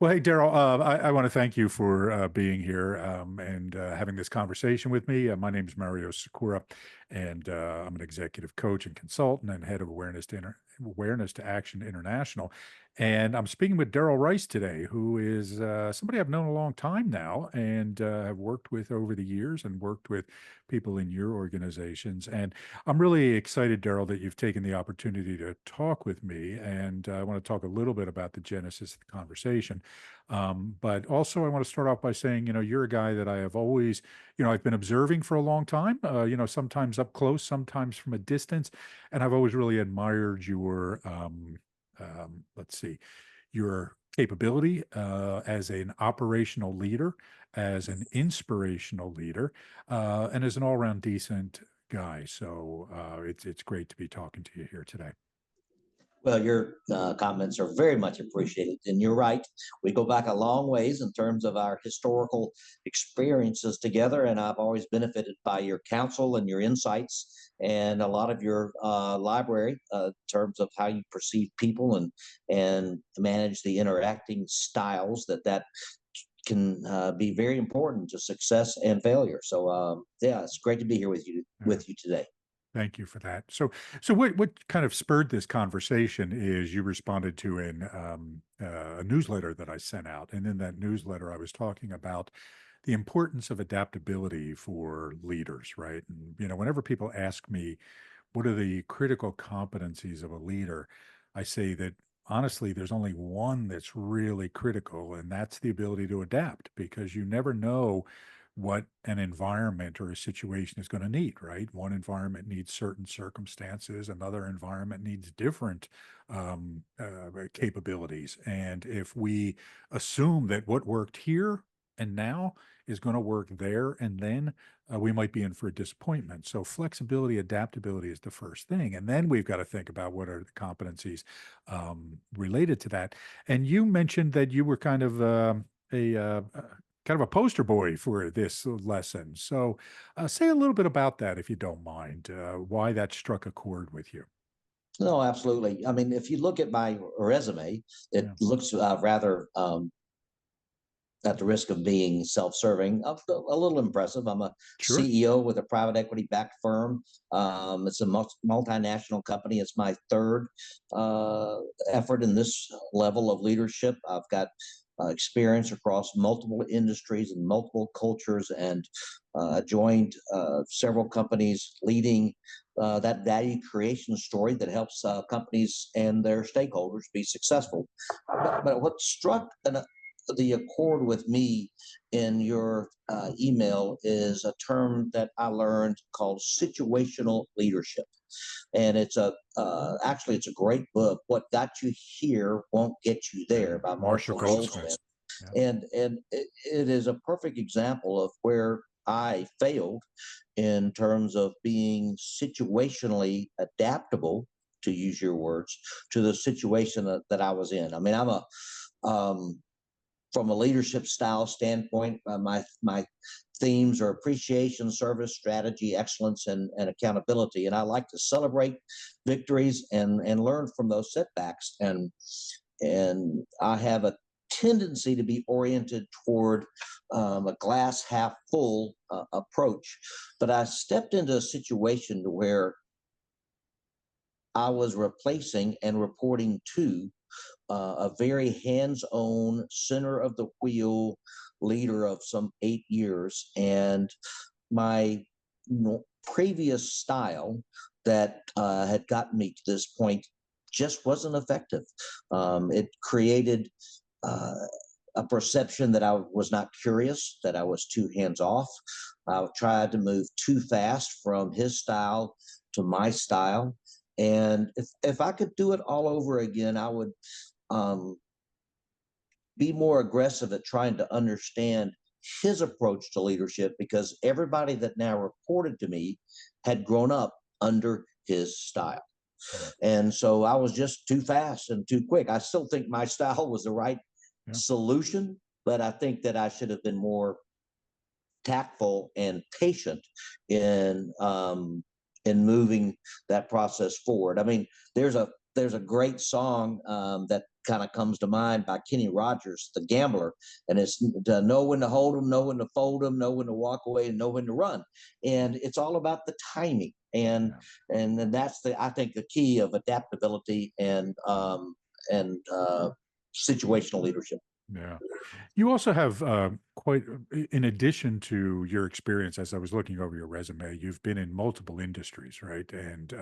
Well, hey, Derrill, I want to thank you for being here and having this conversation with me. My name is Mario Sakura, and I'm an executive coach and consultant and head of Awareness to Action International. And I'm speaking with Derrill Rice today, who is somebody I've known a long time now and have worked with over the years and worked with people in your organizations. And I'm really excited, Derrill, that you've taken the opportunity to talk with me. And I want to talk a little bit about the genesis of the conversation. But also, I want to start off by saying, you're a guy that I have always, I've been observing for a long time, sometimes up close, sometimes from a distance. And I've always really admired your, let's see, your capability as an operational leader, as an inspirational leader, and as an all-around decent guy. So it's great to be talking to you here today. Well, your comments are very much appreciated. And you're right. We go back a long ways in terms of our historical experiences together. And I've always benefited by your counsel and your insights and a lot of your library in terms of how you perceive people and manage the interacting styles that can be very important to success and failure. So, yeah, it's great to be here with you today. Thank you for that. So what kind of spurred this conversation is you responded to a newsletter that I sent out, and in that newsletter I was talking about the importance of adaptability for leaders, right? And whenever people ask me what are the critical competencies of a leader, I say that honestly, there's only one that's really critical, and that's the ability to adapt, because you never know what an environment or a situation is going to need, right? One environment needs certain circumstances, another environment needs different capabilities. And if we assume that what worked here and now is going to work there and then, we might be in for a disappointment. So flexibility, adaptability is the first thing. And then we've got to think about what are the competencies related to that. And you mentioned that you were kind of a poster boy for this lesson. So say a little bit about that, if you don't mind, why that struck a chord with you. No, absolutely. I mean, if you look at my resume, it Yeah. looks rather, at the risk of being self-serving, a little impressive. I'm a Sure. CEO with a private equity-backed firm. It's a multinational company. It's my third effort in this level of leadership. I've got experience across multiple industries and multiple cultures, and joined several companies leading that value creation story that helps companies and their stakeholders be successful. But what struck the accord with me in your email is a term that I learned called situational leadership. And it's actually it's a great book. What got you here won't get you there, by Marshall Marshall Goldsmith. Goldsmith. Yeah. And it is a perfect example of where I failed in terms of being situationally adaptable, to use your words, to the situation that I was in. I mean, um, from a leadership style standpoint, my themes are appreciation, service, strategy, excellence, and accountability. And I like to celebrate victories and learn from those setbacks. And I have a tendency to be oriented toward a glass half full approach. But I stepped into a situation where I was replacing and reporting to a very hands-on, center of the wheel leader of some 8 years, and my previous style that had gotten me to this point just wasn't effective. It created a perception that I was not curious, that I was too hands off. I tried to move too fast from his style to my style. And if I could do it all over again, I would be more aggressive at trying to understand his approach to leadership, because everybody that now reported to me had grown up under his style. And so I was just too fast and too quick. I still think my style was the right solution, but I think that I should have been more tactful and patient in moving that process forward. I mean, there's there's a great song that kind of comes to mind by Kenny Rogers, the gambler, and it's to know when to hold them, know when to fold them, know when to walk away, and know when to run. And it's all about the timing, Yeah. and then that's the I think the key of adaptability and situational leadership. Yeah. You also have quite, in addition to your experience, as I was looking over your resume, you've been in multiple industries, right? And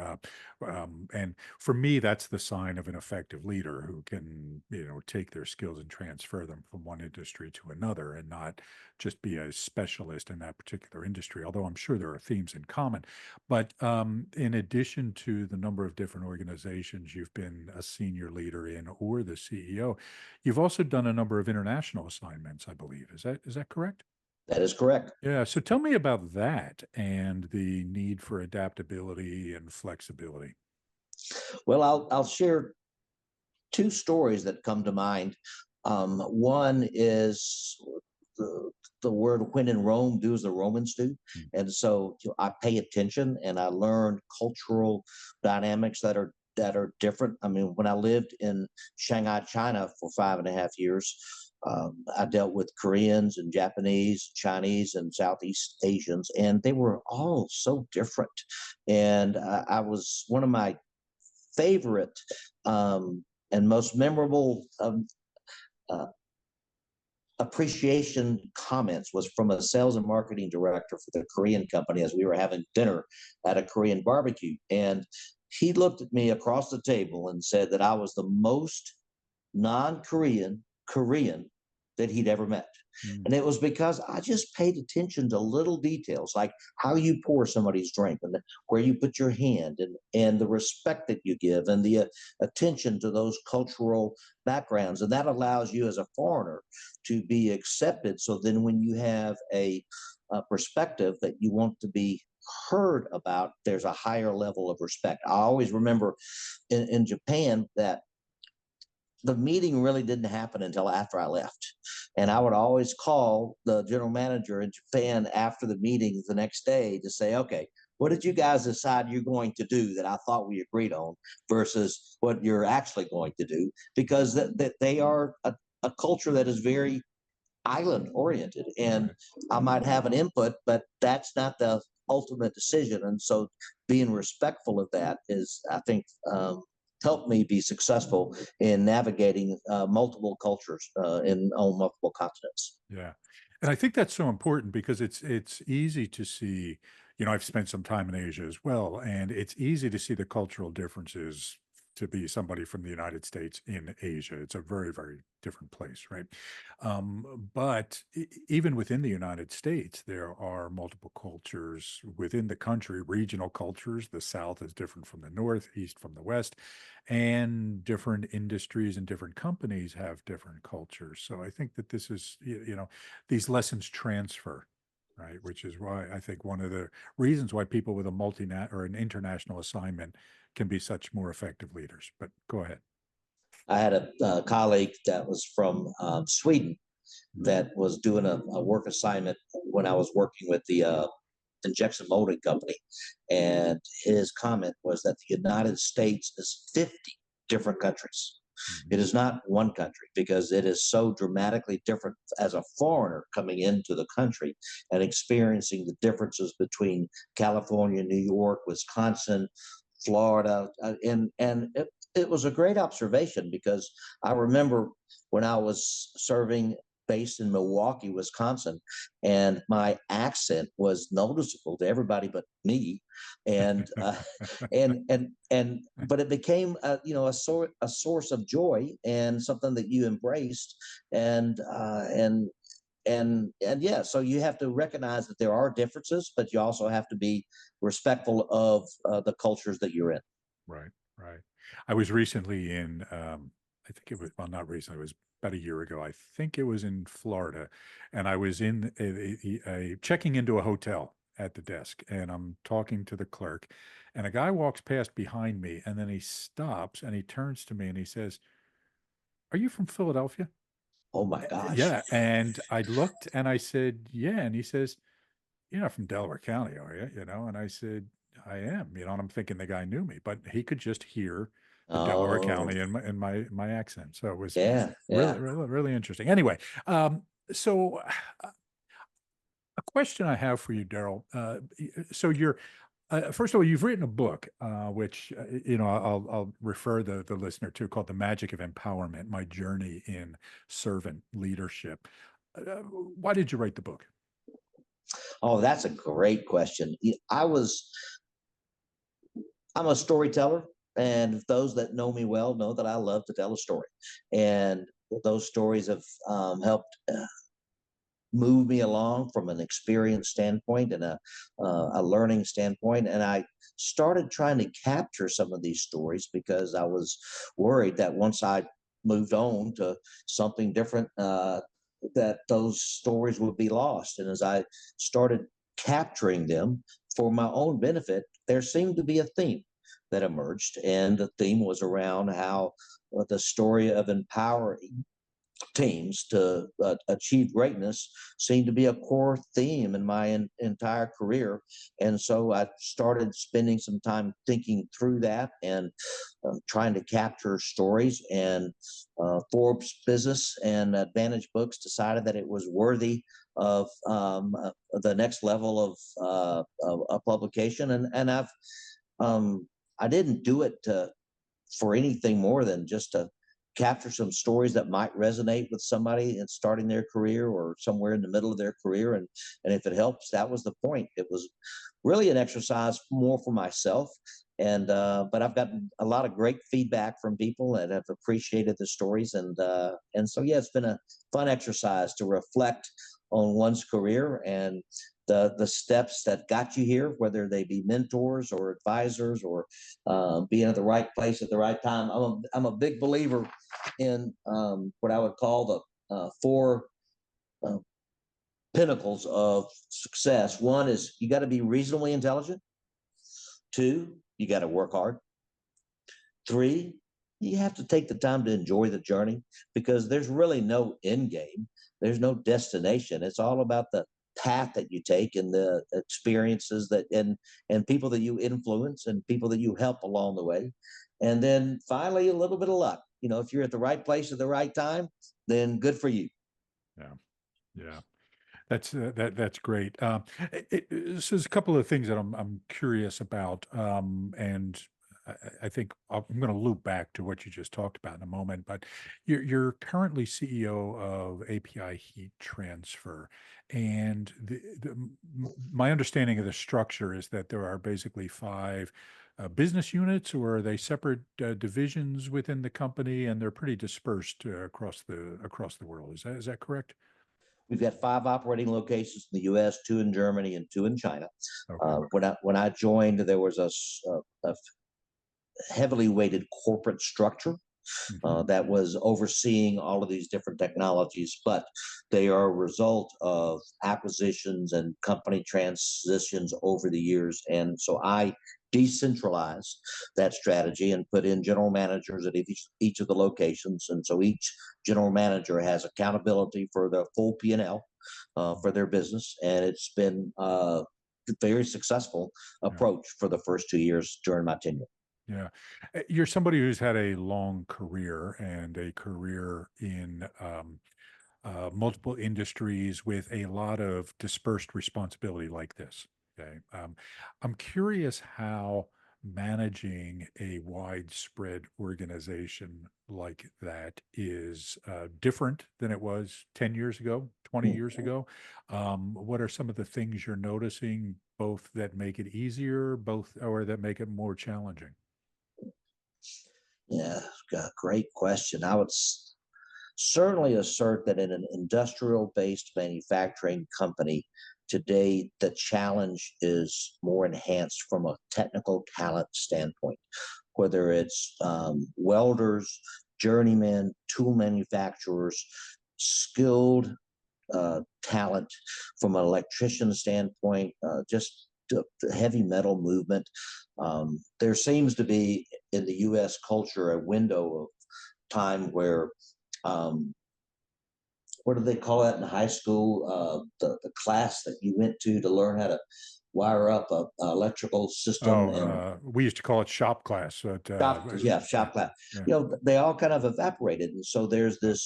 for me, that's the sign of an effective leader who can, take their skills and transfer them from one industry to another, and not just be a specialist in that particular industry. Although I'm sure there are themes in common. But in addition to the number of different organizations you've been a senior leader in or the CEO, you've also done a number of international assignments, I believe. Is that correct? That is correct. Yeah. So tell me about that and the need for adaptability and flexibility. Well, I'll share two stories that come to mind. One is the, the word "when in Rome, do as the Romans do," Mm. and so I pay attention and I learn cultural dynamics that are different. I mean, when I lived in Shanghai, China, for 5.5 years, I dealt with Koreans and Japanese, Chinese, and Southeast Asians, and they were all so different. And I was one of my favorite and most memorable uh, appreciation comments was from a sales and marketing director for the Korean company as we were having dinner at a Korean barbecue. And he looked at me across the table and said that I was the most non-Korean Korean that he'd ever met. Mm. And it was because I just paid attention to little details like how you pour somebody's drink and where you put your hand and the respect that you give and the attention to those cultural backgrounds. And that allows you as a foreigner to be accepted. So then when you have a perspective that you want to be heard about, there's a higher level of respect. I always remember in Japan that the meeting really didn't happen until after I left. And I would always call the general manager in Japan after the meeting the next day to say, okay, what did you guys decide you're going to do that I thought we agreed on versus what you're actually going to do? Because that they are a culture that is very island oriented. And Right. I might have an input, but that's not the ultimate decision. And so being respectful of that is, I think, helped me be successful in navigating multiple cultures on multiple continents. Yeah. And I think that's so important because it's easy to see, I've spent some time in Asia as well, and it's easy to see the cultural differences to be somebody from the United States in Asia. It's a very, very different place, right? But even within the United States, there are multiple cultures within the country, regional cultures. The South is different from the North, East from the West, and different industries and different companies have different cultures. So I think that this is, these lessons transfer, right? Which is why I think one of the reasons why people with a multinat or an international assignment can be such more effective leaders. But go ahead. I had a colleague that was from Sweden Mm. that was doing a work assignment when I was working with the injection molding company. And his comment was that the United States is 50 different countries. Mhm. It is not one country because it is so dramatically different as a foreigner coming into the country and experiencing the differences between California, New York, Wisconsin, Florida, and it was a great observation because I remember when I was serving based in Milwaukee, Wisconsin, and my accent was noticeable to everybody but me, and but it became a source of joy and something that you embraced, and yeah, so you have to recognize that there are differences, but you also have to be respectful of the cultures that you're in. Right, right. I was recently in, I think it was, well, not recently, it was about a year ago. I think it was in Florida, and I was in checking into a hotel at the desk, and I'm talking to the clerk, and a guy walks past behind me, and then he stops and he turns to me and he says, "Are you from Philadelphia?" Oh my gosh. Yeah, and I looked and I said, "Yeah," and he says, "You're not from Delaware County, are you?" And I said, "I am," and I'm thinking the guy knew me, but he could just hear from Delaware Oh, County in my accent. So it was yeah, really, yeah. really, really interesting. Anyway, so a question I have for you, Derrill. So you're first of all, you've written a book, which I'll refer the listener to, called "The Magic of Empowerment: My Journey in Servant Leadership." Why did you write the book? Oh, that's a great question. I'm a storyteller, and those that know me well know that I love to tell a story, and those stories have helped move me along from an experience standpoint and a learning standpoint. And I started trying to capture some of these stories because I was worried that once I moved on to something different, that those stories would be lost. And as I started capturing them for my own benefit, there seemed to be a theme that emerged. And the theme was around how the story of empowering teams to achieve greatness seemed to be a core theme in my entire career. And so I started spending some time thinking through that and trying to capture stories. And Forbes Business and Advantage Books decided that it was worthy of the next level of a publication. And I didn't do it for anything more than just to capture some stories that might resonate with somebody in starting their career or somewhere in the middle of their career. And if it helps, that was the point. It was really an exercise more for myself. But I've gotten a lot of great feedback from people that have appreciated the stories. And so, yeah, it's been a fun exercise to reflect on one's career and the steps that got you here, whether they be mentors or advisors or being at the right place at the right time. I'm a big believer in what I would call the four uh, pinnacles of success. One is you got to be reasonably intelligent. Two, you got to work hard. Three, you have to take the time to enjoy the journey because there's really no end game. There's no destination. It's all about the path that you take and the experiences and people that you influence and people that you help along the way. And then finally, a little bit of luck. If you're at the right place at the right time, then good for you. Yeah, yeah. That's great. So there's a couple of things that I'm curious about, and I think I'm going to loop back to what you just talked about in a moment. But you're currently CEO of API Heat Transfer, and my understanding of the structure is that there are basically five business units, or are they separate divisions within the company, and they're pretty dispersed across the world. Is that correct? We've got 5 operating locations in the U.S., 2 in Germany, and 2 in China. Okay. When I joined, there was a heavily weighted corporate structure Mhm. that was overseeing all of these different technologies, but they are a result of acquisitions and company transitions over the years. And so I decentralized that strategy and put in general managers at each of the locations. And so each general manager has accountability for the full P&L for their business. And it's been a very successful Yeah. approach for the first 2 years during my tenure. Yeah. You're somebody who's had a long career and a career in multiple industries with a lot of dispersed responsibility like this. Okay. I'm curious how managing a widespread organization like that is different than it was 10 years ago, 20 years ago. What are some of the things you're noticing, both that make it easier, both or that make it more challenging? Yeah, great question. I would certainly assert that in an industrial based manufacturing company today, the challenge is more enhanced from a technical talent standpoint, whether it's welders, journeymen, tool manufacturers, skilled talent from an electrician standpoint, just the heavy metal movement. There seems to be in the US culture a window of time where um, what do they call that in high school? The class that you went to learn how to wire up a electrical system and We used to call it shop class, but shop class. yeah, They all kind of evaporated, and so there's this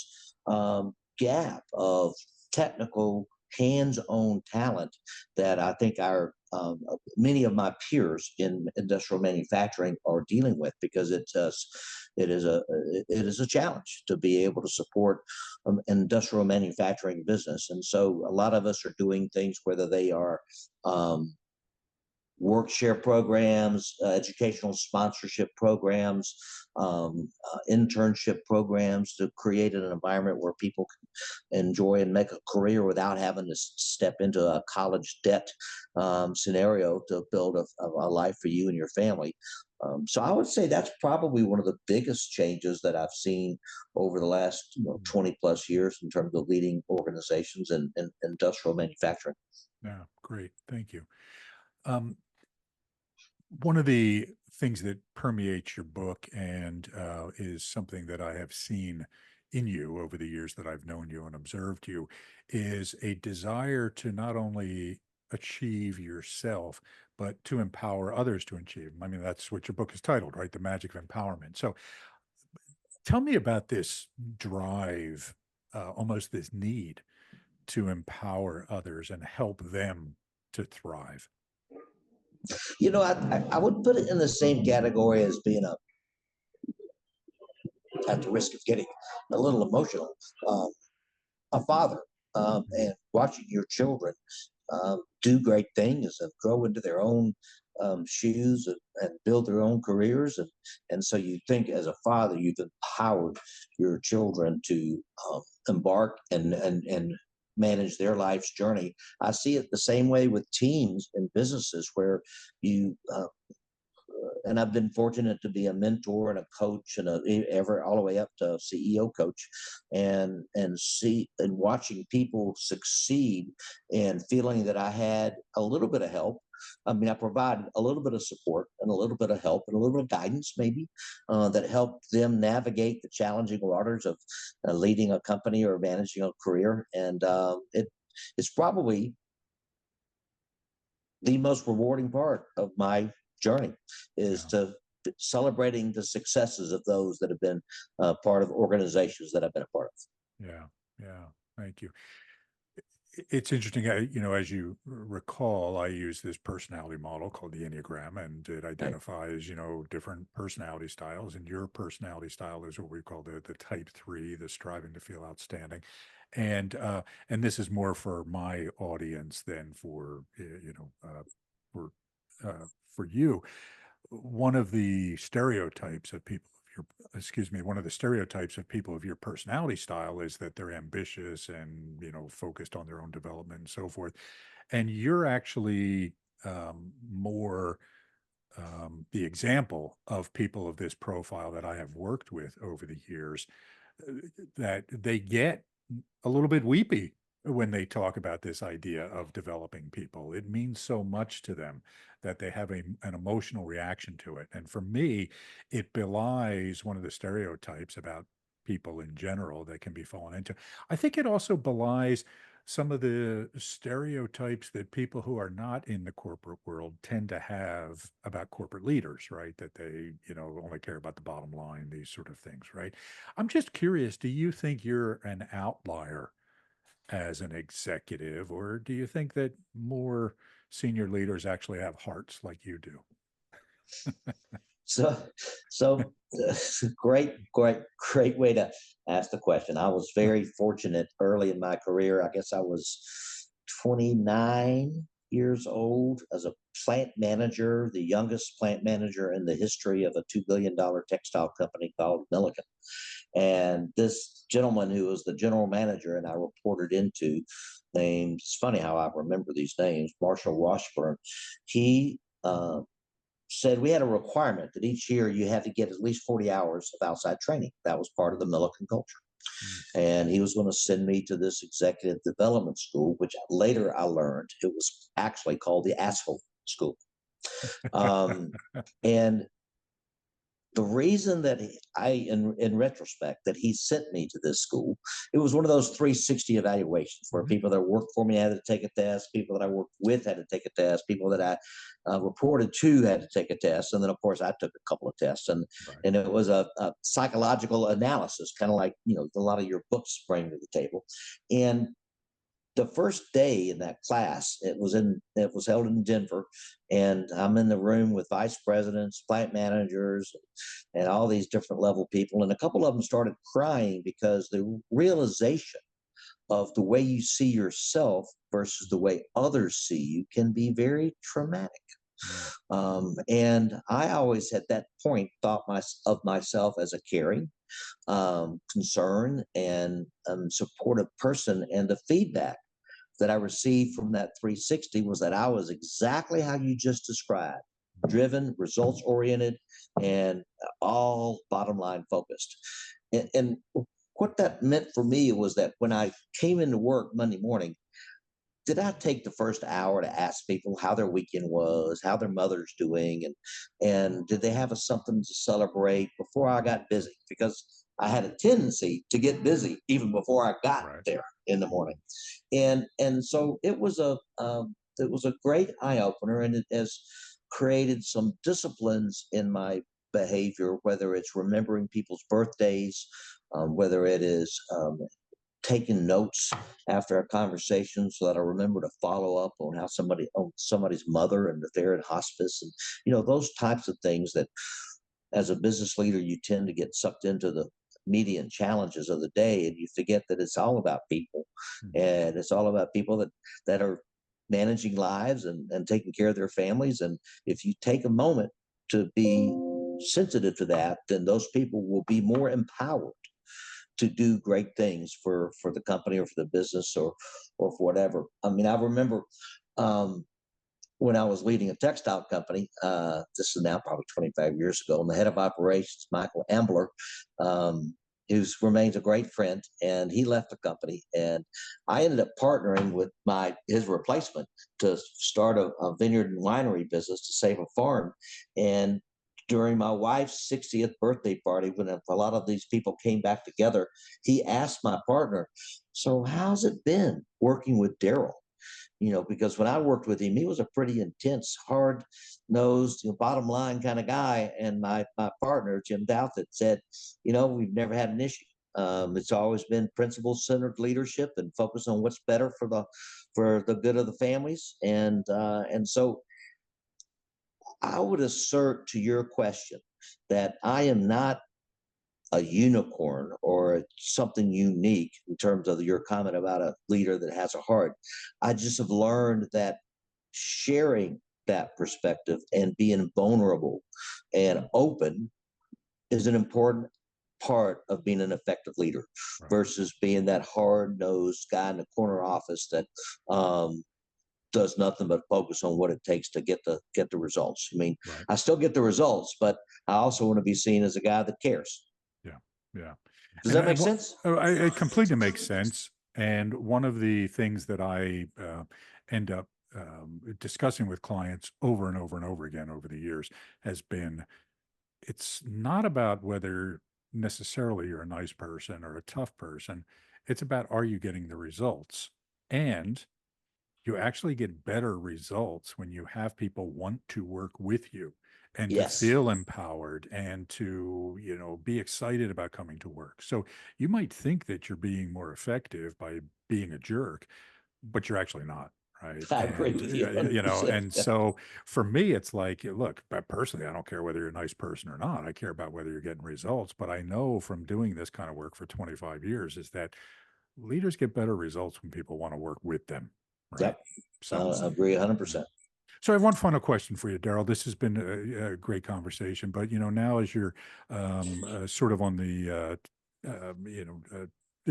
gap of technical hands-on talent that I think our many of my peers in industrial manufacturing are dealing with, because it is a it is a challenge to be able to support industrial manufacturing business. And so a lot of us are doing things, whether they are um, work share programs, educational sponsorship programs, internship programs, to create an environment where people can enjoy and make a career without having to step into a college debt scenario to build a life for you and your family. So I would say that's probably one of the biggest changes that I've seen over the last 20 plus years in terms of leading organizations in industrial manufacturing. yeah, great, thank you. Um, One of the things that permeates your book and is something that I have seen in you over the years that I've known you and observed you is a desire to not only achieve yourself, but to empower others to achieve. I mean, that's what your book is titled, right? The Magic of Empowerment. So tell me about this drive, almost this need to empower others and help them to thrive. I would put it in the same category as being at the risk of getting a little emotional, um, a father, and watching your children do great things and grow into their own shoes, and build their own careers. And so you think, as a father, you've empowered your children to embark and manage their life's journey. I see it the same way with teams and businesses, where you and I've been fortunate to be a mentor and a coach and ever all the way up to CEO coach, and watching people succeed, and feeling that I had a little bit of help. I mean, I provide a little bit of support and a little bit of help and a little bit of guidance, maybe, that helped them navigate the challenging waters of leading a company or managing a career. And it's probably the most rewarding part of my journey, is Yeah. to celebrating the successes of those that have been part of organizations that I've been a part of. Yeah, yeah. Thank you. It's interesting, as you recall, I use this personality model called the Enneagram, and it Right. identifies, different personality styles. And your personality style is what we call the type three, the striving to feel outstanding. And this is more for my audience than for for you. One of the stereotypes of people of your excuse me, one of the stereotypes of people of your personality style is that they're ambitious and, focused on their own development and so forth. And you're actually more the example of people of this profile that I have worked with over the years, uh, that they get a little bit weepy when they talk about this idea of developing people. It means so much to them that they have an emotional reaction to it. And for me, it belies one of the stereotypes about people in general that can be fallen into. I think it also belies some of the stereotypes that people who are not in the corporate world tend to have about corporate leaders, right? That they, only care about the bottom line, these sort of things, right? I'm just curious, do you think you're an outlier as an executive, or do you think that more senior leaders actually have hearts like you do? So, so great way to ask the question. I was very fortunate early in my career. I guess I was 29 years old as a plant manager, the youngest plant manager in the history of a $2 billion textile company called Milliken. And this gentleman who was the general manager and I reported into, named, it's funny how I remember these names, Marshall Washburn. He said we had a requirement that each year you had to get at least 40 hours of outside training. That was part of the Milliken culture. Mm. And he was going to send me to this executive development school, which later I learned it was actually called the Asshole School. Um, and the reason that in retrospect, that he sent me to this school, it was one of those 360 evaluations where Mhm. people that worked for me had to take a test, people that I worked with had to take a test, people that I reported to had to take a test, and then of course I took a couple of tests, Right. and it was a psychological analysis, kind of like a lot of your books bring to the table, and the first day in that class, it was held in Denver, and I'm in the room with vice presidents, plant managers, and all these different level people, and a couple of them started crying because the realization of the way you see yourself versus the way others see you can be very traumatic. Mm. And I always at that point thought of myself as a caring, concerned, and supportive person, and the feedback that I received from that 360 was that I was exactly how you just described, driven, results oriented, and all bottom line focused. And what that meant for me was that when I came into work Monday morning, did I take the first hour to ask people how their weekend was, how their mother's doing, and did they have something to celebrate before I got busy? Because I had a tendency to get busy even before I got Right. there in the morning, and so it was a great eye opener, and it has created some disciplines in my behavior, whether it's remembering people's birthdays, whether it is taking notes after a conversation so that I remember to follow up on how on somebody's mother and if they're in hospice, and those types of things that as a business leader you tend to get sucked into the immediate challenges of the day, and you forget that it's all about people, Mhm. and it's all about people that are managing lives and taking care of their families, and if you take a moment to be sensitive to that, then those people will be more empowered to do great things for the company or for the business or for whatever. I mean, I remember um, when I was leading a textile company. This is now probably 25 years ago, and the head of operations, Michael Ambler, um, who remains a great friend, and he left the company, and I ended up partnering with his replacement to start a vineyard and winery business to save a farm. And during my wife's 60th birthday party, when a lot of these people came back together, he asked my partner, "So how's it been working with Derrill?" Because when I worked with him, he was a pretty intense, hard nosed, bottom line kind of guy. And my partner, Jim Douthit, said, we've never had an issue. It's always been principle centered leadership and focus on what's better for the good of the families. And so I would assert to your question that I am not a unicorn or something unique in terms of your comment about a leader that has a heart. I just have learned that sharing that perspective and being vulnerable and open is an important part of being an effective leader Right. versus being that hard-nosed guy in the corner office that um, does nothing but focus on what it takes to get the results. I mean, Right. I still get the results, but I also want to be seen as a guy that cares. Yeah. Yeah. Does And that make sense? it completely makes sense. And one of the things that I end up discussing with clients over and over and over again over the years has been it's not about whether necessarily you're a nice person or a tough person. It's about are you getting the results? And you actually get better results when you have people want to work with you and to Yes. feel empowered and to, be excited about coming to work. So you might think that you're being more effective by being a jerk, but you're actually not. Right. I agree And, with you 100%. and so for me, it's like, look, personally, I don't care whether you're a nice person or not. I care about whether you're getting results. But I know from doing this kind of work for 25 years is that leaders get better results when people want to work with them. Right. Yep. So, I agree yeah. 100%. So I have one final question for you, Daryl. This has been a great conversation, but now as you're sort of on the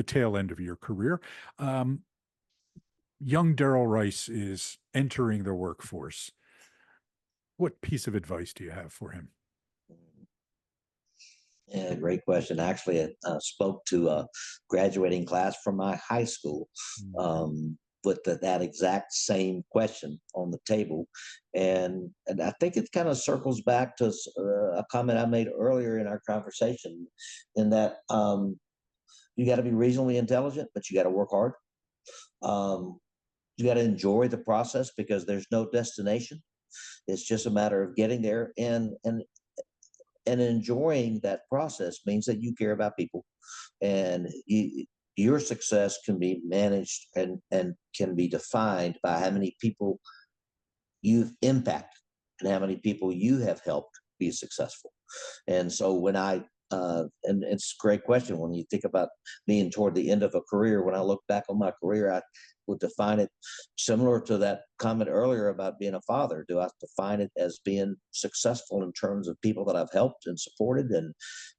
tail end of your career, um, young Derrill Rice is entering the workforce. What piece of advice do you have for him? Yeah, great question. Actually, I spoke to a graduating class from my high school Mm. um, put that exact same question on the table. And I think it kind of circles back to a comment I made earlier in our conversation, in that you got to be reasonably intelligent, but you got to work hard. Um, you got to enjoy the process because there's no destination. It's just a matter of getting there, and enjoying that process means that you care about people, and your success can be managed and can be defined by how many people you've impacted and how many people you have helped be successful. And so when and it's a great question when you think about being toward the end of a career. When I look back on my career, I would define it similar to that comment earlier about being a father. Do I define it as being successful in terms of people that I've helped and supported and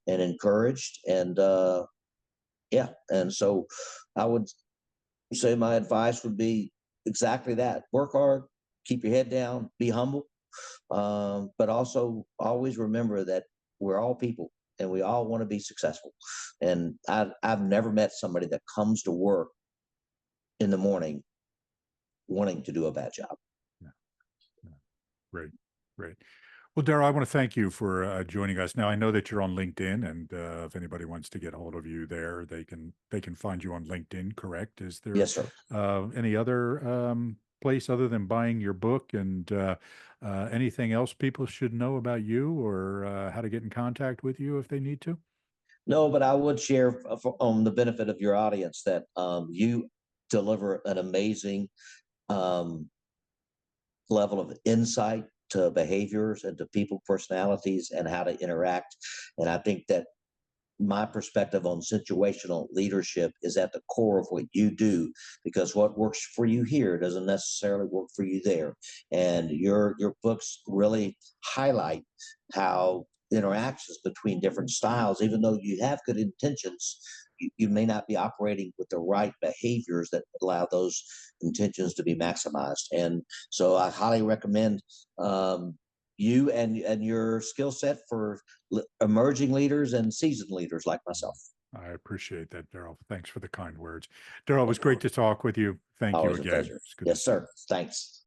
encouraged? And yeah, and so I would say my advice would be exactly that: work hard, keep your head down, be humble, but also always remember that we're all people and we all want to be successful. And I've never met somebody that comes to work in the morning wanting to do a bad job. Yeah. Yeah. Great. Great. Well, Darrell, I want to thank you for joining us. Now, I know that you're on LinkedIn, and if anybody wants to get a hold of you there, they can find you on LinkedIn. Correct? Is there Yes, sir. any other place other than buying your book, and anything else people should know about you, or how to get in contact with you if they need to? No, but I would share on the benefit of your audience that you deliver an amazing um, level of insight to behaviors and to people personalities and how to interact. And I think that my perspective on situational leadership is at the core of what you do, because what works for you here doesn't necessarily work for you there. And your books really highlight how interactions between different styles, even though you have good intentions, you may not be operating with the right behaviors that allow those intentions to be maximized. And so I highly recommend you and your skill set for emerging leaders and seasoned leaders like myself. I appreciate that, Darrell. Thanks for the kind words. Darrell, it was Of great course. to talk with you. Thank you Always a again. pleasure. It's good to Yes, see you. sir. Thanks.